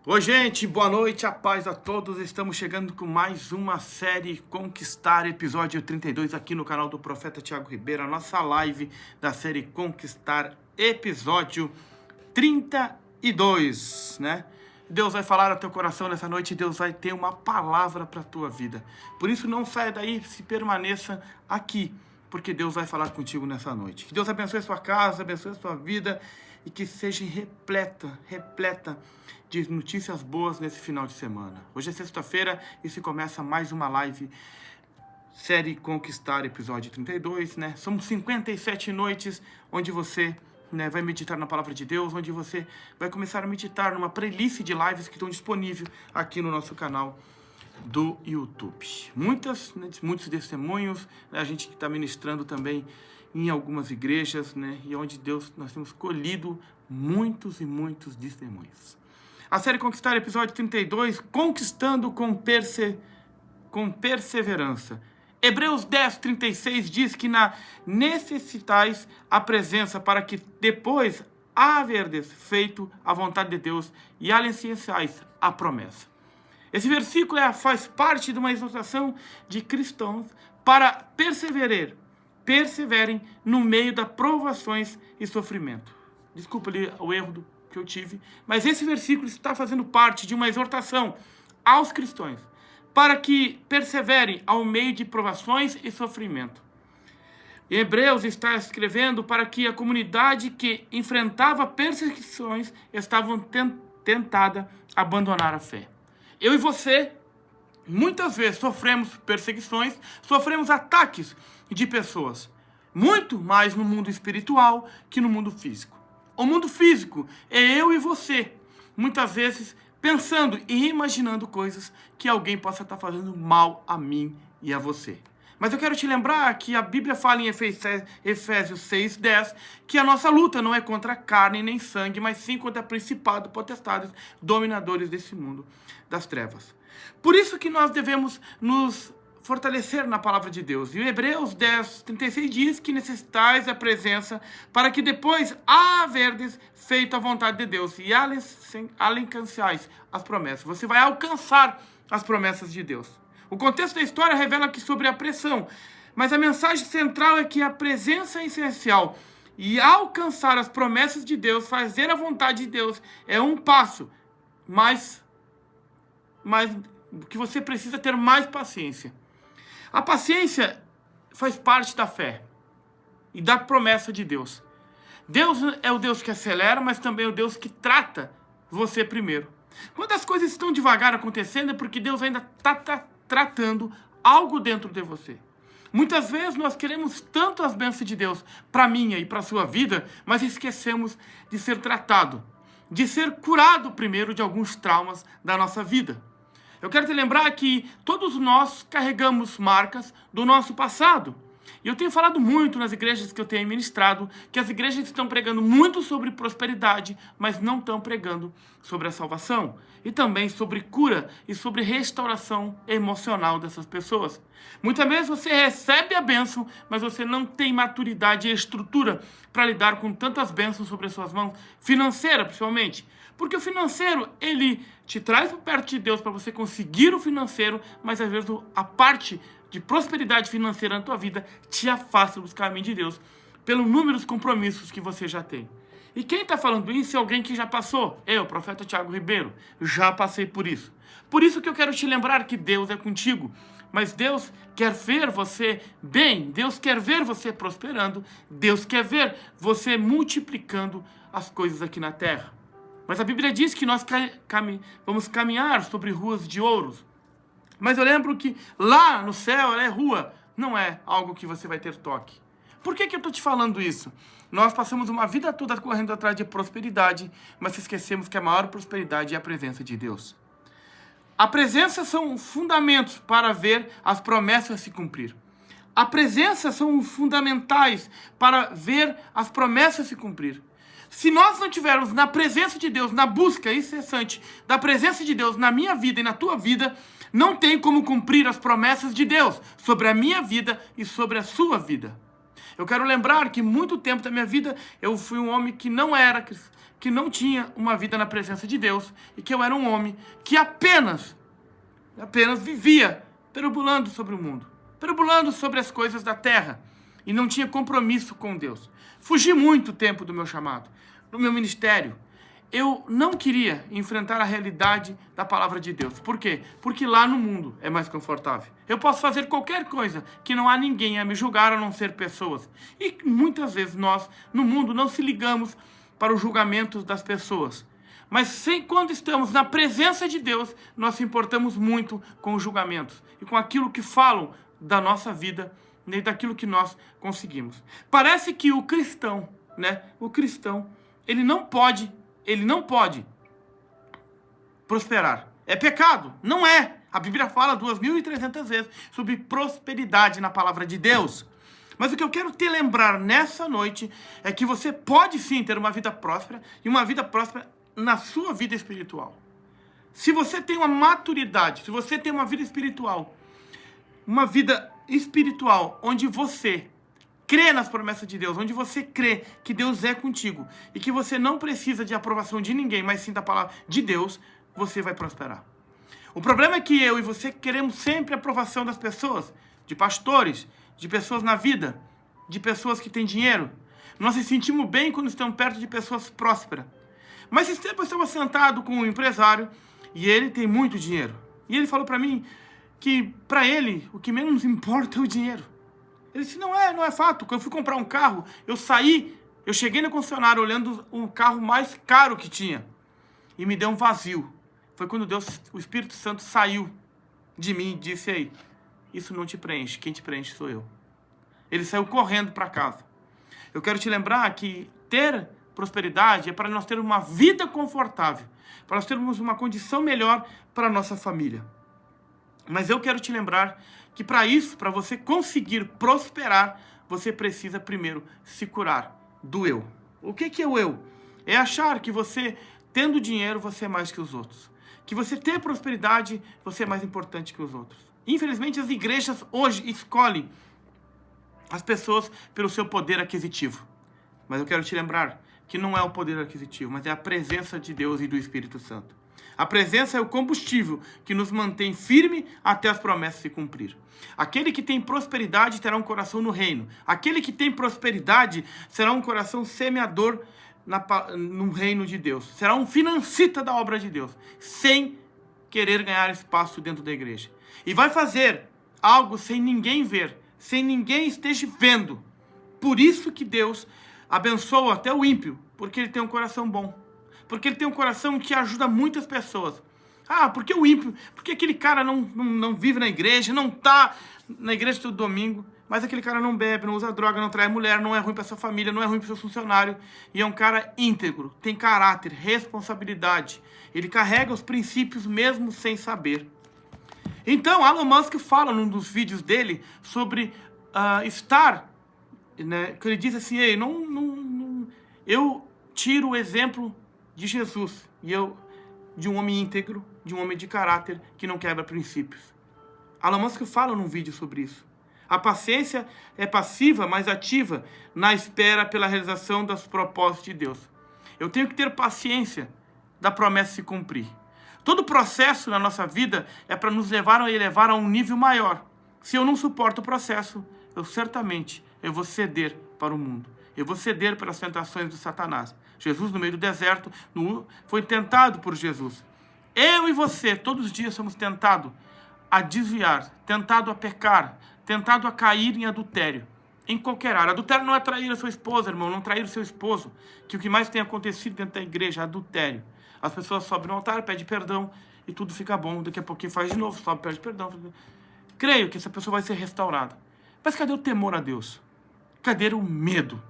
Oi, gente, boa noite, a paz a todos. Estamos chegando com mais uma série Conquistar, episódio 32, aqui no canal do Profeta Tiago Ribeiro, a nossa live da série Conquistar, episódio 32, né? Deus vai falar ao teu coração nessa noite, Deus vai ter uma palavra para a tua vida. Por isso não saia daí, se permaneça aqui, porque Deus vai falar contigo nessa noite. Que Deus abençoe a sua casa, abençoe a sua vida e que seja repleta de notícias boas nesse final de semana. Hoje é sexta-feira e se começa mais uma live, série Conquistar, episódio 32, né? São 57 noites onde você, né, vai meditar na palavra de Deus, onde você vai começar a meditar numa playlist de lives que estão disponíveis aqui no nosso canal do YouTube. Muitos testemunhos, né, a gente que está ministrando também em algumas igrejas, né, e onde nós temos colhido muitos e muitos testemunhos. A série Conquistar, episódio 32, conquistando com perseverança. Hebreus 10, 36 diz que necessitais a presença para que depois haverdes feito a vontade de Deus e alcançais a promessa. Esse versículo faz parte de uma exortação de cristãos para perseverem no meio das provações e sofrimento. Desculpa ali o erro que eu tive, mas esse versículo está fazendo parte de uma exortação aos cristãos para que perseverem ao meio de provações e sofrimento. Em Hebreus está escrevendo para que a comunidade que enfrentava perseguições estava tentada a abandonar a fé. Eu e você, muitas vezes sofremos perseguições, sofremos ataques de pessoas, muito mais no mundo espiritual que no mundo físico. O mundo físico é eu e você, muitas vezes pensando e imaginando coisas que alguém possa estar fazendo mal a mim e a você. Mas eu quero te lembrar que a Bíblia fala em Efésios 6:10 que a nossa luta não é contra carne nem sangue, mas sim contra principados, potestades, dominadores desse mundo das trevas. Por isso que nós devemos nos fortalecer na palavra de Deus. E o Hebreus 10, 36 diz que necessitais a presença para que depois haverdes feito a vontade de Deus e alcançais as promessas. Você vai alcançar as promessas de Deus. O contexto da história revela que sobre a pressão, mas a mensagem central é que a presença é essencial e alcançar as promessas de Deus, fazer a vontade de Deus, é um passo, mas que você precisa ter mais paciência. A paciência faz parte da fé e da promessa de Deus. Deus é o Deus que acelera, mas também é o Deus que trata você primeiro. Quando as coisas estão devagar acontecendo, é porque Deus ainda está tratando algo dentro de você. Muitas vezes nós queremos tanto as bênçãos de Deus para a minha e para a sua vida, mas esquecemos de ser tratado, de ser curado primeiro de alguns traumas da nossa vida. Eu quero te lembrar que todos nós carregamos marcas do nosso passado. E eu tenho falado muito nas igrejas que eu tenho ministrado, que as igrejas estão pregando muito sobre prosperidade, mas não estão pregando sobre a salvação. E também sobre cura e sobre restauração emocional dessas pessoas. Muitas vezes você recebe a bênção, mas você não tem maturidade e estrutura para lidar com tantas bênçãos sobre as suas mãos, financeira principalmente. Porque o financeiro, ele te traz para perto de Deus para você conseguir o financeiro, mas às vezes a parte de prosperidade financeira na tua vida te afasta dos caminhos de Deus, pelo número de compromissos que você já tem. E quem está falando isso é alguém que já passou. Eu, profeta Tiago Ribeiro, já passei por isso. Por isso que eu quero te lembrar que Deus é contigo. Mas Deus quer ver você bem, Deus quer ver você prosperando, Deus quer ver você multiplicando as coisas aqui na terra. Mas a Bíblia diz que nós vamos caminhar sobre ruas de ouros. Mas eu lembro que lá no céu ela é rua, não é algo que você vai ter toque. Por que eu estou te falando isso? Nós passamos uma vida toda correndo atrás de prosperidade, mas esquecemos que a maior prosperidade é a presença de Deus. A presença são fundamentos para ver as promessas se cumprir. A presença são fundamentais para ver as promessas se cumprir. Se nós não tivermos na presença de Deus, na busca incessante da presença de Deus na minha vida e na tua vida, não tem como cumprir as promessas de Deus sobre a minha vida e sobre a sua vida. Eu quero lembrar que muito tempo da minha vida eu fui um homem que não era que não tinha uma vida na presença de Deus e que eu era um homem que apenas vivia perambulando sobre o mundo, perambulando sobre as coisas da terra e não tinha compromisso com Deus. Fugi muito tempo do meu chamado, do meu ministério. Eu não queria enfrentar a realidade da palavra de Deus. Por quê? Porque lá no mundo é mais confortável. Eu posso fazer qualquer coisa que não há ninguém a me julgar a não ser pessoas. E muitas vezes nós, no mundo, não se ligamos para os julgamentos das pessoas. Mas quando estamos na presença de Deus, nós se importamos muito com os julgamentos e com aquilo que falam da nossa vida e daquilo que nós conseguimos. Parece que o cristão, ele não pode prosperar. É pecado. Não é. A Bíblia fala 2.300 vezes sobre prosperidade na palavra de Deus. Mas o que eu quero te lembrar nessa noite é que você pode sim ter uma vida próspera e uma vida próspera na sua vida espiritual. Se você tem uma maturidade, se você tem uma vida espiritual onde você crê nas promessas de Deus, onde você crê que Deus é contigo e que você não precisa de aprovação de ninguém, mas sim da palavra de Deus, você vai prosperar. O problema é que eu e você queremos sempre a aprovação das pessoas, de pastores, de pessoas na vida, de pessoas que têm dinheiro. Nós se sentimos bem quando estamos perto de pessoas prósperas. Mas esse tempo eu estava sentado com um empresário e ele tem muito dinheiro. E ele falou para mim que para ele o que menos importa é o dinheiro. Ele disse, não é fato. Quando eu fui comprar um carro, eu cheguei no concessionário olhando o carro mais caro que tinha. E me deu um vazio. Foi quando o Espírito Santo saiu de mim e disse, aí, isso não te preenche, quem te preenche sou eu. Ele saiu correndo para casa. Eu quero te lembrar que ter prosperidade é para nós termos uma vida confortável, para nós termos uma condição melhor para a nossa família. Mas eu quero te lembrar que para isso, para você conseguir prosperar, você precisa primeiro se curar do eu. O que é o eu? É achar que você, tendo dinheiro, você é mais que os outros. Que você ter prosperidade, você é mais importante que os outros. Infelizmente, as igrejas hoje escolhem as pessoas pelo seu poder aquisitivo. Mas eu quero te lembrar que não é o poder aquisitivo, mas é a presença de Deus e do Espírito Santo. A presença é o combustível que nos mantém firme até as promessas se cumprir. Aquele que tem prosperidade terá um coração no reino. Aquele que tem prosperidade será um coração semeador no reino de Deus. Será um financista da obra de Deus, sem querer ganhar espaço dentro da igreja. E vai fazer algo sem ninguém ver, sem ninguém esteja vendo. Por isso que Deus abençoa até o ímpio, porque ele tem um coração bom. Porque ele tem um coração que ajuda muitas pessoas. Porque o ímpio, porque aquele cara não vive na igreja, não está na igreja todo domingo, mas aquele cara não bebe, não usa droga, não trai mulher, não é ruim para sua família, não é ruim para seu funcionário, e é um cara íntegro, tem caráter, responsabilidade. Ele carrega os princípios mesmo sem saber. Então, Elon Musk fala num dos vídeos dele sobre estar, né, que ele diz assim, eu tiro o exemplo de Jesus, de um homem íntegro, de um homem de caráter, que não quebra princípios. Elon Musk fala num vídeo sobre isso. A paciência é passiva, mas ativa na espera pela realização dos propósitos de Deus. Eu tenho que ter paciência da promessa se cumprir. Todo processo na nossa vida é para nos levar a elevar a um nível maior. Se eu não suporto o processo, eu vou ceder para o mundo. Eu vou ceder pelas tentações do Satanás. Jesus, no meio do deserto, foi tentado por Jesus. Eu e você, todos os dias, somos tentados a desviar, tentado a pecar, tentado a cair em adultério. Em qualquer área. Adultério não é trair a sua esposa, irmão, não trair o seu esposo. Que o que mais tem acontecido dentro da igreja é adultério. As pessoas sobem no altar, pedem perdão e tudo fica bom. Daqui a pouquinho faz de novo, sobe, pede perdão. Creio que essa pessoa vai ser restaurada. Mas cadê o temor a Deus? Cadê o medo?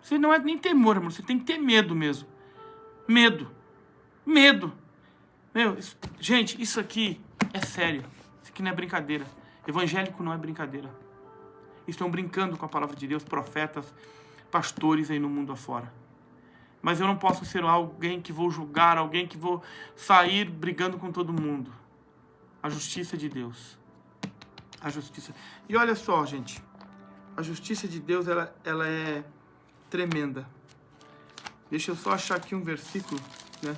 Você não é nem temor, irmão. Você tem que ter medo mesmo. Medo. Gente, isso aqui é sério. Isso aqui não é brincadeira. Evangélico não é brincadeira. Estão brincando com a palavra de Deus, profetas, pastores aí no mundo afora. Mas eu não posso ser alguém que vou julgar, alguém que vou sair brigando com todo mundo. A justiça de Deus. A justiça. E olha só, gente. A justiça de Deus, ela é tremenda. Deixa eu só achar aqui um versículo, né?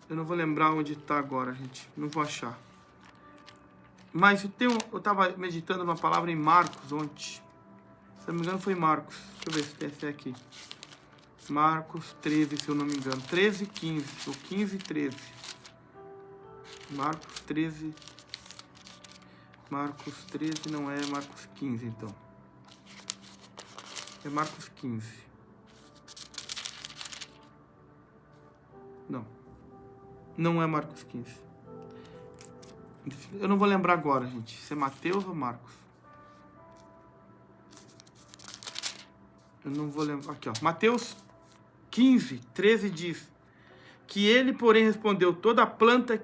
Eu não vou lembrar onde está agora, gente. Não vou achar. Mas eu estava meditando uma palavra em Marcos ontem. Se não me engano foi Marcos. Deixa eu ver se tem esse aqui. Marcos 13, se eu não me engano. 13, 15. Ou 15, 13. Marcos 13. Marcos 13 não é Marcos 15, então. É Marcos 15. Não. Não é Marcos 15. Eu não vou lembrar agora, gente. Se é Mateus ou Marcos. Eu não vou lembrar. Aqui, ó. Mateus 15, 13 diz que ele, porém, respondeu: toda planta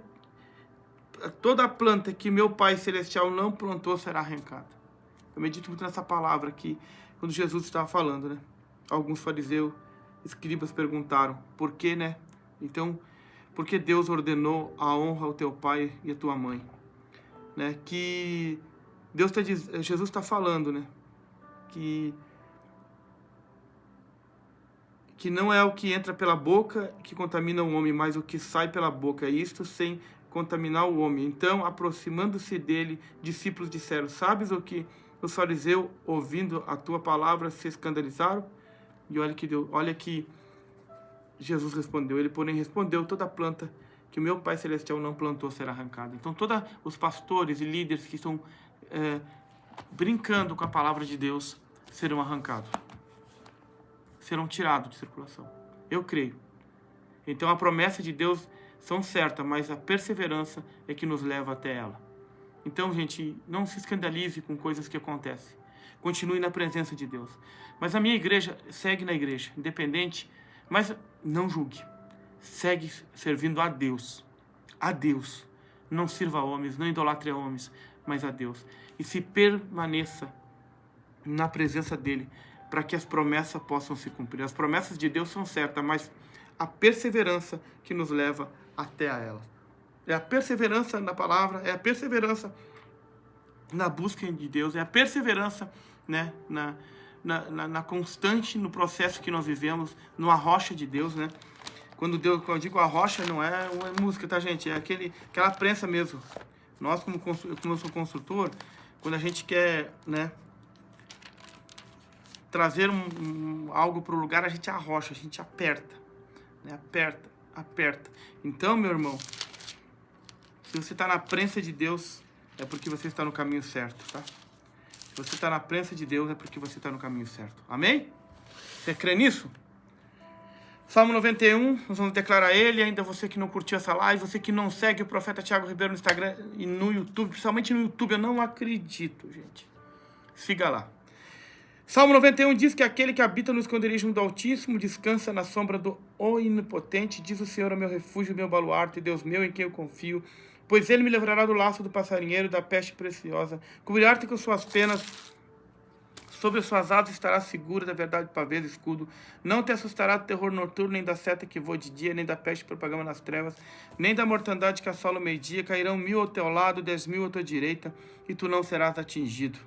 que meu Pai Celestial não plantou será arrancada. Eu medito muito nessa palavra aqui, quando Jesus estava falando, né? Alguns fariseus, escribas perguntaram, por que, né? Então, por que Deus ordenou a honra ao teu pai e à tua mãe? Né? Que Jesus está falando, né? Que não é o que entra pela boca que contamina o homem, mas o que sai pela boca, isto sem contaminar o homem. Então, aproximando-se dele, discípulos disseram: sabes o que os fariseus, ouvindo a tua palavra, se escandalizaram? E olha que Jesus respondeu. Ele, porém, respondeu: toda planta que o meu Pai Celestial não plantou será arrancada. Então, todos os pastores e líderes que estão brincando com a palavra de Deus serão arrancados. Serão tirados de circulação. Eu creio. Então, a promessa de Deus são certas, mas a perseverança é que nos leva até ela. Então, gente, não se escandalize com coisas que acontecem. Continue na presença de Deus. Mas a minha igreja, segue na igreja, independente, mas não julgue. Segue servindo a Deus. A Deus. Não sirva a homens, não idolatre a homens, mas a Deus. E se permaneça na presença dele, para que as promessas possam se cumprir. As promessas de Deus são certas, mas a perseverança que nos leva até a elas. É a perseverança na palavra, é a perseverança na busca de Deus, é a perseverança, né, na constante, no processo que nós vivemos, numa rocha de Deus, né? Quando eu digo a rocha, não é uma música, tá, gente? É aquela prensa mesmo. Nós, como eu sou construtor, quando a gente quer, né, trazer algo para o lugar, a gente arrocha, a gente aperta, né? Aperta. Então, meu irmão, se você está na prensa de Deus, é porque você está no caminho certo, tá? Se você está na prensa de Deus, é porque você está no caminho certo. Amém? Você crê nisso? Salmo 91, nós vamos declarar ele. Ainda você que não curtiu essa live, você que não segue o Profeta Thiago Ribeiro no Instagram e no YouTube, principalmente no YouTube, eu não acredito, gente. Siga lá. Salmo 91 diz que aquele que habita no esconderijo do Altíssimo descansa na sombra do Onipotente. Diz o Senhor: é meu refúgio, meu baluarte, Deus meu em quem eu confio. Pois ele me livrará do laço do passarinheiro, da peste preciosa. Cobrirá-te com suas penas, sobre as suas asas estará segura, da verdade pavês, escudo. Não te assustará do terror noturno, nem da seta que voa de dia, nem da peste propaganda nas trevas, nem da mortandade que assola o meio-dia. Cairão 1000 ao teu lado, 10.000 à tua direita, e tu não serás atingido.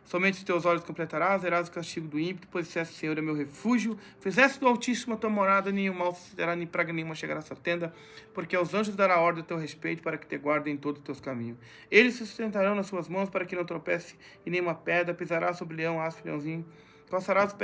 Somente os teus olhos completarás, verás o castigo do ímpio, pois disseste: Senhor é meu refúgio. Fizeste do Altíssimo a tua morada, nenhum mal sucederá, nem praga nenhuma chegará a essa tenda, porque aos anjos dará ordem a teu respeito, para que te guardem em todos os teus caminhos. Eles se sustentarão nas suas mãos, para que não tropece em nenhuma pedra. Pisarás sobre leão, asp, leãozinho. Calçarás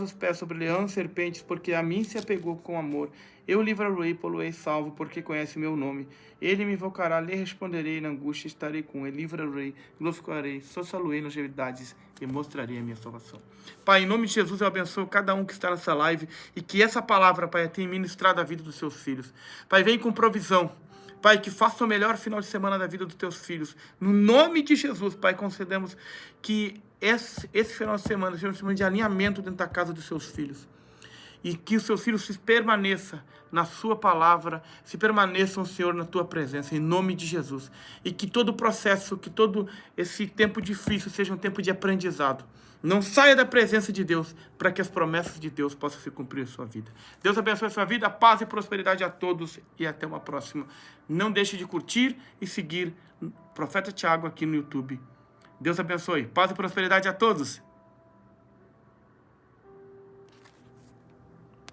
os pés sobre leão e serpentes, porque a mim se apegou com amor. Eu livrarei, poluei salvo, porque conhece meu nome. Ele me invocará, lhe responderei na angústia, estarei com ele, livrarei, glorificarei, sossaluei nas novidades e mostrarei a minha salvação. Pai, em nome de Jesus, eu abençoo cada um que está nessa live e que essa palavra, Pai, tenha ministrado a vida dos seus filhos. Pai, vem com provisão. Pai, que faça o melhor final de semana da vida dos teus filhos. No nome de Jesus, Pai, concedemos que esse final de semana seja um semana de alinhamento dentro da casa dos seus filhos. E que os seus filhos se permaneçam na sua palavra, se permaneçam, Senhor, na tua presença, em nome de Jesus. E que todo o processo, que todo esse tempo difícil seja um tempo de aprendizado. Não saia da presença de Deus, para que as promessas de Deus possam se cumprir em sua vida. Deus abençoe a sua vida, paz e prosperidade a todos e até uma próxima. Não deixe de curtir e seguir o Profeta Thiago aqui no YouTube. Deus abençoe, paz e prosperidade a todos.